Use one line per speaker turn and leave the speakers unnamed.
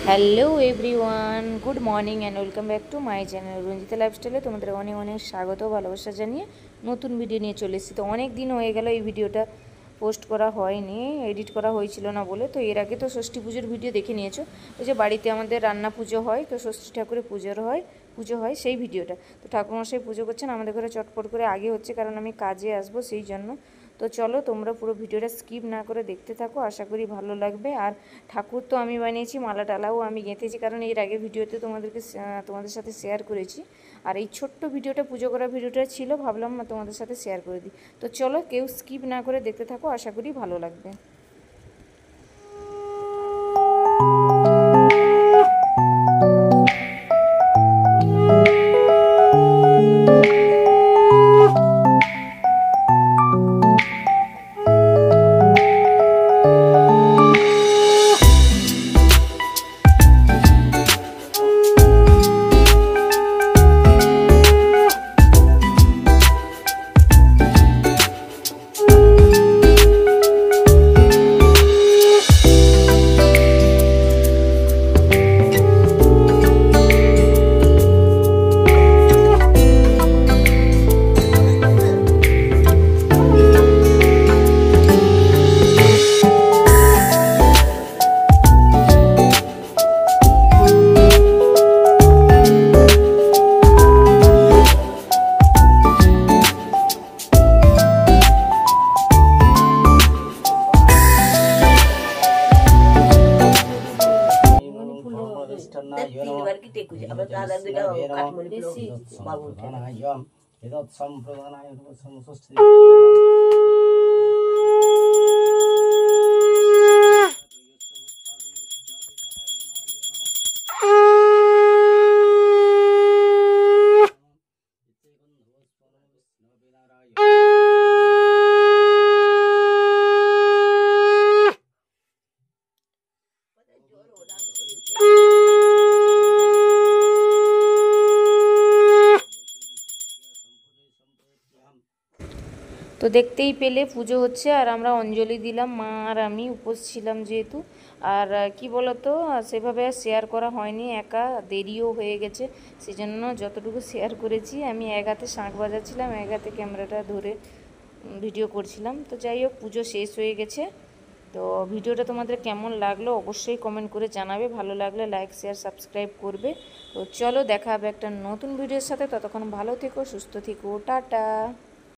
Hello everyone, good morning and welcome back to my channel Ranjita লাইফস্টাইলে তোমাদের অনেক অনেক স্বাগত ভালোবাসা জানিয়ে নতুন ভিডিও নিয়ে চলে এসেছি। তো অনেক দিন হয়ে গেল এই ভিডিওটা পোস্ট করা হয়নি, এডিট করা হয়েছিল না বলে। তো এর আগে তো ষষ্ঠী পুজোর ভিডিও দেখে নিয়েছো, ওই যে বাড়িতে আমাদের রান্না পুজো হয়, তো ষষ্ঠী ঠাকুরের পুজো হয় সেই ভিডিওটা। তো ঠাকুরমশাই পুজো করছেন আমাদের ঘরে, চটপট করে আগে হচ্ছে কারণ আমি কাজে আসবো সেই জন্য। তো চলো তোমরা পুরো ভিডিওটা স্কিপ না করে দেখতে থাকো, আশা করি ভালো লাগবে। আর ঠাকুর তো আমি বানিয়েছি, মালা টালাও আমি গেঁথেছি, কারণ এর আগে ভিডিওতে তোমাদের সাথে শেয়ার করেছি। আর এই ছোট্ট ভিডিওটা, পুজো করা ভিডিওটা ছিল, ভাবলাম তোমাদের সাথে শেয়ার করে দিই। তো চলো কেউ স্কিপ না করে দেখতে থাকো, আশা করি ভালো লাগবে। তো দেখতেই পেলে পুজো হচ্ছে আর আমরা অঞ্জলি দিলাম, মা আর আমি উপোস ছিলাম যেহেতু। আর কি বলতো, সেভাবে শেয়ার করা হয়নি, একা দেরিও হয়ে গেছে, সেজন্য যতটুকু শেয়ার করেছি। আমি এক হাতে শাঁখ বাজাচ্ছিলাম, এক হাতে ক্যামেরাটা ধরে ভিডিও করছিলাম। তো যাই হোক, পুজো শেষ হয়ে গেছে। তো ভিডিওটা তোমাদের কেমন লাগলো অবশ্যই কমেন্ট করে জানাবে, ভালো লাগলে লাইক শেয়ার সাবস্ক্রাইব করবে। তো চলো দেখা হবে একটা নতুন ভিডিওর সাথে, ততক্ষণ ভালো থেকো, সুস্থ থেকো, টাটা।